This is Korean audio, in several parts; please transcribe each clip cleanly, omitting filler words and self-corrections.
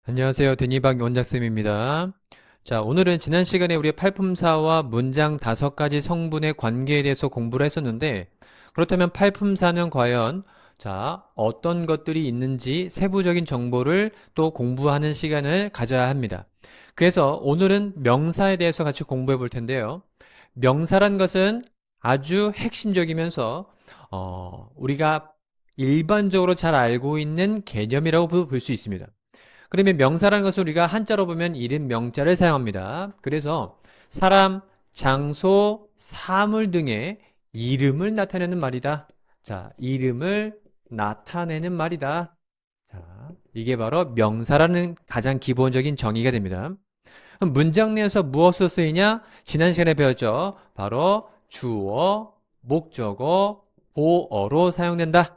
안녕하세요. 데니박 원장쌤입니다. 자, 오늘은 지난 시간에 우리 팔품사와 문장 5가지 성분의 관계에 대해서 공부를 했었는데, 그렇다면 팔품사는 과연, 자, 어떤 것들이 있는지 세부적인 정보를 또 공부하는 시간을 가져야 합니다. 그래서 오늘은 명사에 대해서 같이 공부해 볼 텐데요. 명사란 것은 아주 핵심적이면서, 우리가 일반적으로 잘 알고 있는 개념이라고 볼 수 있습니다. 그러면 명사라는 것을 우리가 한자로 보면 이름 명자를 사용합니다. 그래서 사람, 장소, 사물 등의 이름을 나타내는 말이다. 자, 이름을 나타내는 말이다. 자, 이게 바로 명사라는 가장 기본적인 정의가 됩니다. 그럼 문장 내에서 무엇으로 쓰이냐? 지난 시간에 배웠죠. 바로 주어, 목적어, 보어로 사용된다.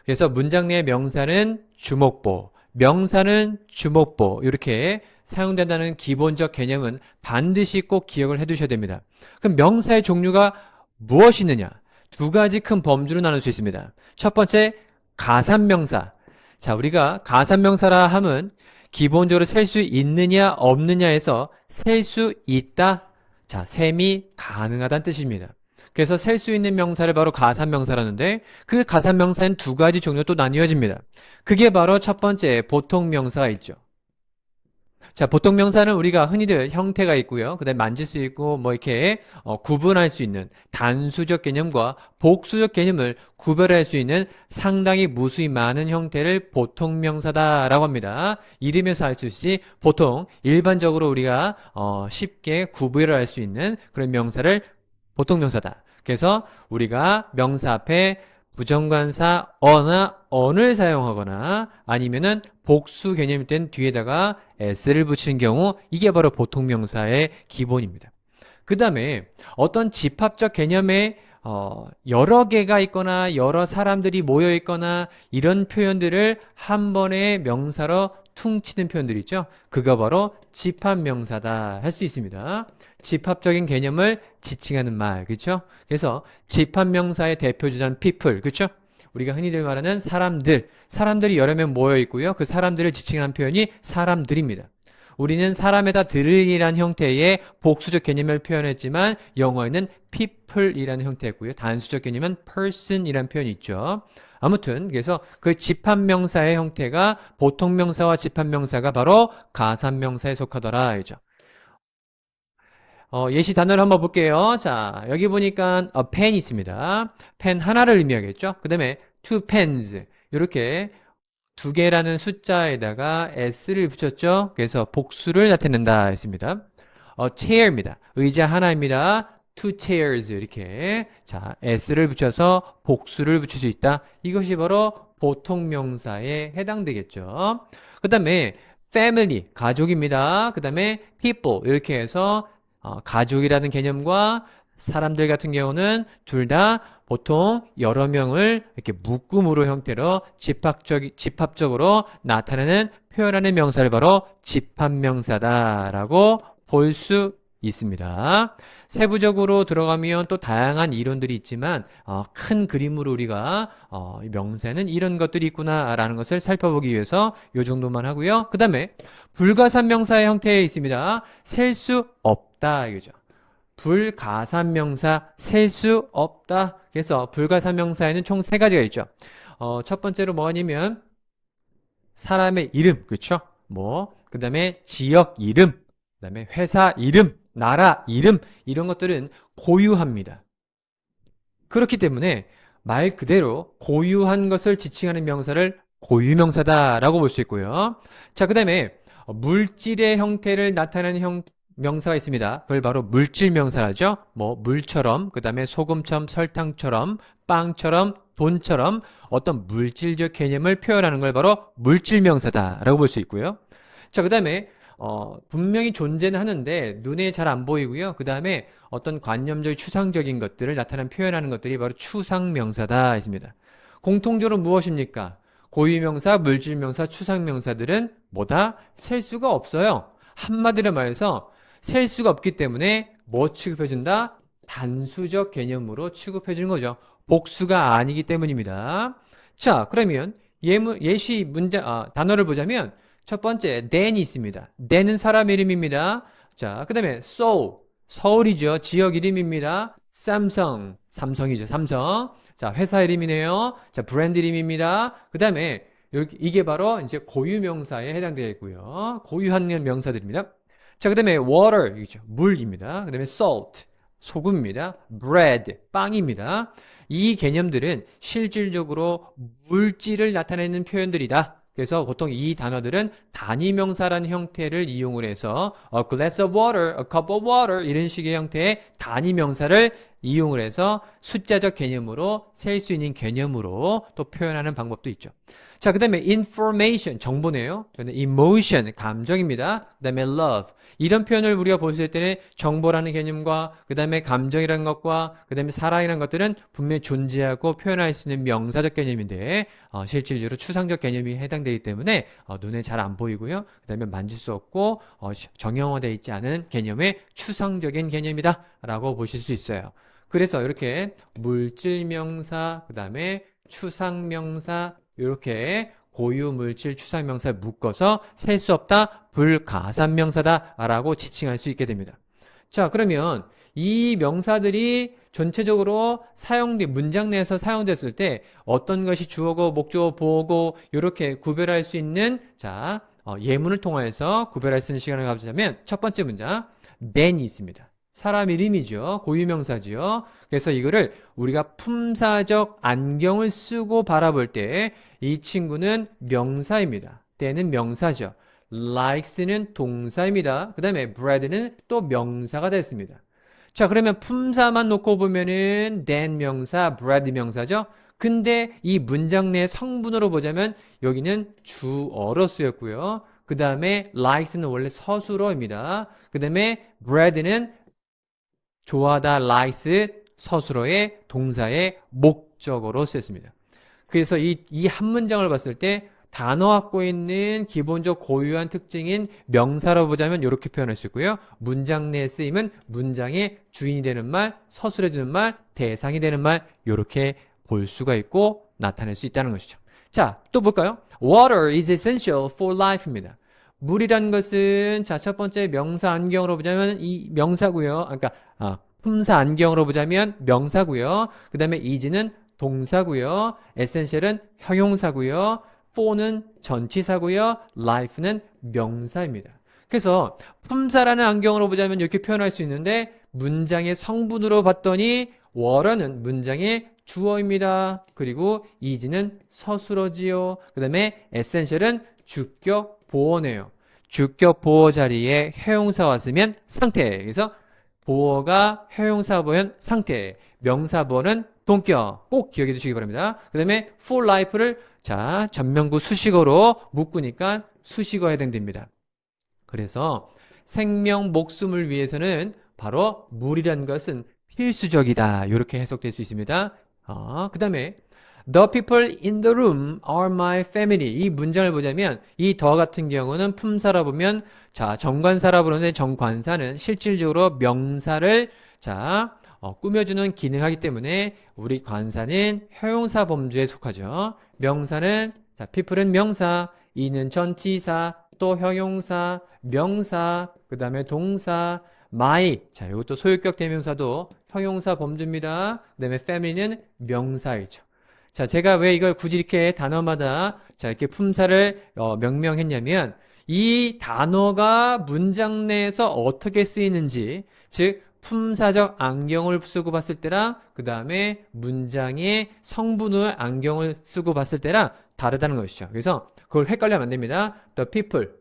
그래서 문장 내의 명사는 주목보, 명사는 주목보 이렇게 사용된다는 기본적 개념은 반드시 꼭 기억을 해두셔야 됩니다. 그럼 명사의 종류가 무엇이 있느냐? 두 가지 큰 범주로 나눌 수 있습니다. 첫 번째, 가산명사. 자, 우리가 가산명사라 함은 기본적으로 셀 수 있느냐 없느냐에서 셀 수 있다. 자, 셈이 가능하다는 뜻입니다. 그래서 셀 수 있는 명사를 바로 가산명사라는데 그 가산명사는 두 가지 종류로 또 나뉘어집니다. 그게 바로 첫 번째 보통명사가 있죠. 자, 보통명사는 우리가 흔히들 형태가 있고요. 그 다음에 만질 수 있고 뭐 이렇게 구분할 수 있는 단수적 개념과 복수적 개념을 구별할 수 있는 상당히 무수히 많은 형태를 보통명사다라고 합니다. 이름에서 알 수 있듯이 보통 일반적으로 우리가 쉽게 구별을 할 수 있는 그런 명사를 보통명사다. 그래서 우리가 명사 앞에 부정관사 어나 언을 사용하거나 아니면은 복수 개념일 땐 뒤에다가 s를 붙이는 경우 이게 바로 보통명사의 기본입니다. 그 다음에 어떤 집합적 개념에 여러 개가 있거나 여러 사람들이 모여 있거나 이런 표현들을 한 번에 명사로 퉁치는 표현들이 있죠. 그거 바로 집합명사다 할 수 있습니다. 집합적인 개념을 지칭하는 말, 그렇죠? 그래서 집합명사의 대표 주자는 people, 그렇죠? 우리가 흔히들 말하는 사람들, 사람들이 여러 명 모여 있고요. 그 사람들을 지칭하는 표현이 사람들입니다. 우리는 사람에다 들이란 형태의 복수적 개념을 표현했지만 영어에는 people이라는 형태였고요. 단수적 개념은 person이라는 표현이 있죠. 아무튼 그래서 그 집합명사의 형태가 보통명사와 집합명사가 바로 가산명사에 속하더라 이죠. 예시 단어를 한번 볼게요. 자, 여기 보니까 a pen 있습니다. 펜 하나를 의미하겠죠. 그 다음에 two pens 이렇게 두 개라는 숫자에다가 s를 붙였죠. 그래서 복수를 나타낸다 했습니다. chair입니다. 의자 하나입니다. two chairs 이렇게 자 s를 붙여서 복수를 붙일 수 있다. 이것이 바로 보통명사에 해당되겠죠. 그 다음에 family 가족입니다. 그 다음에 people 이렇게 해서 가족이라는 개념과 사람들 같은 경우는 둘 다 보통 여러 명을 이렇게 묶음으로 형태로 집합적으로 나타내는 표현하는 명사를 바로 집합명사다라고 볼 수 있습니다. 세부적으로 들어가면 또 다양한 이론들이 있지만 큰 그림으로 우리가 명사에는 이런 것들이 있구나라는 것을 살펴보기 위해서 이 정도만 하고요. 그 다음에 불가산명사의 형태에 있습니다. 셀 수 없다 이거죠. 불가산명사 셀 수 없다. 그래서 불가산명사에는 총 세 가지가 있죠. 첫 번째로 뭐냐면 사람의 이름, 그렇죠? 뭐, 그 다음에 지역 이름, 그 다음에 회사 이름, 나라 이름 이런 것들은 고유합니다. 그렇기 때문에 말 그대로 고유한 것을 지칭하는 명사를 고유명사다라고 볼 수 있고요. 자, 그 다음에 물질의 형태를 나타내는 명사가 있습니다. 그걸 바로 물질명사라죠. 뭐 물처럼, 그 다음에 소금처럼, 설탕처럼, 빵처럼, 돈처럼 어떤 물질적 개념을 표현하는 걸 바로 물질명사다라고 볼 수 있고요. 자, 그 다음에 분명히 존재는 하는데 눈에 잘 안 보이고요. 그 다음에 어떤 관념적, 추상적인 것들을 나타내는 표현하는 것들이 바로 추상명사다 했습니다. 공통적으로 무엇입니까? 고유명사, 물질명사, 추상명사들은 뭐다? 셀 수가 없어요. 한마디로 말해서 셀 수가 없기 때문에 뭐 취급해준다? 단수적 개념으로 취급해주는 거죠. 복수가 아니기 때문입니다. 자, 그러면 예시 단어를 보자면 첫 번째, than이 있습니다. than은 사람 이름입니다. 자, 그 다음에 Seoul, 서울이죠. 지역 이름입니다. 삼성, 삼성이죠. 삼성. 자, 회사 이름이네요. 자, 브랜드 이름입니다. 그 다음에 이게 바로 이제 고유명사에 해당되고요. 고유한 명사들입니다. 자, 그 다음에 water, 이죠. 물입니다. 그 다음에 salt, 소금입니다. bread, 빵입니다. 이 개념들은 실질적으로 물질을 나타내는 표현들이다. 그래서 보통 이 단어들은 단위명사라는 형태를 이용을 해서 a glass of water, a cup of water 이런 식의 형태의 단위명사를 이용을 해서 숫자적 개념으로 셀 수 있는 개념으로 또 표현하는 방법도 있죠. 자, 그 다음에 information, 정보네요. emotion, 감정입니다. 그 다음에 love. 이런 표현을 우리가 볼 때는 정보라는 개념과 그 다음에 감정이라는 것과 그 다음에 사랑이라는 것들은 분명히 존재하고 표현할 수 있는 명사적 개념인데 실질적으로 추상적 개념이 해당되기 때문에 눈에 잘 안 보이고요. 그 다음에 만질 수 없고 정형화되어 있지 않은 개념의 추상적인 개념이다 라고 보실 수 있어요. 그래서 이렇게 물질명사, 그 다음에 추상명사 이렇게 고유물질 추상명사를 묶어서 셀 수 없다, 불가산명사다 라고 지칭할 수 있게 됩니다. 자, 그러면 이 명사들이 전체적으로 문장 내에서 사용됐을 때 어떤 것이 주어고 목적어 보어고 이렇게 구별할 수 있는 자 예문을 통해서 구별할 수 있는 시간을 가지자면 첫 번째 문장 than이 있습니다. 사람 이름이죠. 고유명사죠. 그래서 이거를 우리가 품사적 안경을 쓰고 바라볼 때 이 친구는 명사입니다. than은 명사죠. likes는 동사입니다. 그 다음에 bread는 또 명사가 됐습니다. 자, 그러면 품사만 놓고 보면은 than 명사, bread 명사죠. 근데 이 문장 내 성분으로 보자면 여기는 주어로 쓰였고요. 그 다음에 likes는 원래 서술어입니다. 그 다음에 bread는 좋아하다, likes, 서술어의 동사의 목적어로 쓰였습니다. 그래서 이 한 문장을 봤을 때 단어 갖고 있는 기본적 고유한 특징인 명사로 보자면 이렇게 표현할 수 있고요. 문장 내에 쓰임은 문장의 주인이 되는 말, 서술해 주는 말, 대상이 되는 말 이렇게 볼 수가 있고 나타낼 수 있다는 것이죠. 자, 또 볼까요? Water is essential for life입니다. 물이란 것은 자, 첫 번째 명사 안경으로 보자면 이 명사고요. 그러니까 품사 안경으로 보자면 명사고요. 그 다음에 is는 동사고요. essential은 형용사고요. for는 전치사고요. life는 명사입니다. 그래서 품사라는 안경으로 보자면 이렇게 표현할 수 있는데 문장의 성분으로 봤더니 water는 문장의 주어입니다. 그리고 is는 서술어지요. 그 다음에 essential은 주격 보어네요. 주격 보어 자리에 형용사 왔으면 상태. 그래서 보어가 형용사 보현 상태. 명사 보어는 동격. 꼭 기억해 주시기 바랍니다. 그 다음에 for life를 자, 전명구 수식어로 묶으니까 수식어에 해당됩니다. 그래서 생명, 목숨을 위해서는 바로 물이라는 것은 필수적이다. 이렇게 해석될 수 있습니다. 그 다음에 The people in the room are my family. 이 문장을 보자면 이 the 같은 경우는 품사라 보면 자 정관사라 부르는데 정관사는 실질적으로 명사를 자 꾸며주는 기능하기 때문에 우리 관사는 형용사 범주에 속하죠. 명사는 자 people은 명사, 이는 전치사, 또 형용사, 명사, 그 다음에 동사, my 자 이것도 소유격 대명사도 형용사 범주입니다. 그 다음에 family는 명사이죠. 자, 제가 왜 이걸 굳이 이렇게 단어마다 자, 이렇게 품사를 명명했냐면 이 단어가 문장 내에서 어떻게 쓰이는지, 즉 품사적 안경을 쓰고 봤을 때랑 그 다음에 문장의 성분을 안경을 쓰고 봤을 때랑 다르다는 것이죠. 그래서 그걸 헷갈리면 안 됩니다. The people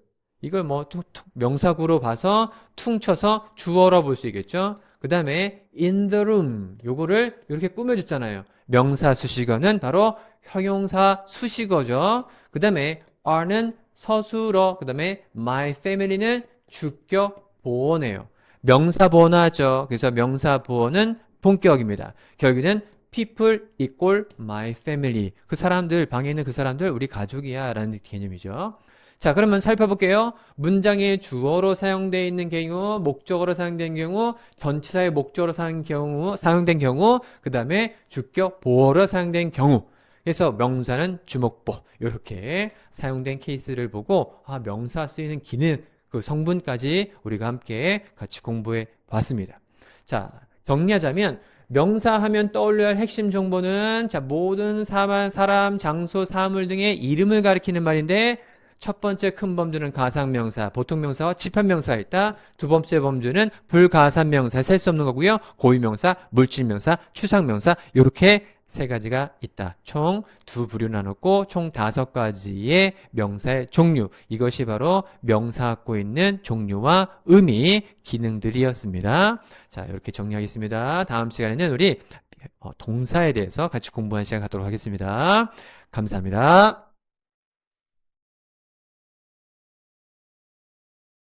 이걸 뭐 명사구로 봐서 퉁쳐서 주어로 볼 수 있겠죠. 그 다음에 in the room 요거를 이렇게 꾸며줬잖아요. 명사 수식어는 바로 형용사 수식어죠. 그 다음에 are는 서술어, 그 다음에 my family는 주격 보어네요. 명사 보어하죠. 그래서 명사 보어는 동격입니다. 결국에는 people equal my family. 그 사람들, 방에 있는 그 사람들 우리 가족이야 라는 개념이죠. 자, 그러면 살펴볼게요. 문장의 주어로 사용되어 있는 경우, 목적어로 사용된 경우, 전치사의 목적어로 사용된 경우, 그 다음에 주격 보어로 사용된 경우. 그래서 명사는 주목보. 이렇게 사용된 케이스를 보고 명사 쓰이는 기능, 그 성분까지 우리가 함께 같이 공부해 봤습니다. 자, 정리하자면 명사 하면 떠올려야 할 핵심 정보는 모든 사람, 장소, 사물 등의 이름을 가리키는 말인데 첫 번째 큰 범주는 가상명사, 보통명사와 집합명사가 있다. 두 번째 범주는 불가산명사, 셀 수 없는 거고요. 고유명사, 물질명사, 추상명사 이렇게 세 가지가 있다. 총 두 부류 나눴고 총 5가지의 명사의 종류. 이것이 바로 명사 갖고 있는 종류와 의미, 기능들이었습니다. 자, 이렇게 정리하겠습니다. 다음 시간에는 우리 동사에 대해서 같이 공부하는 시간 갖도록 하겠습니다. 감사합니다.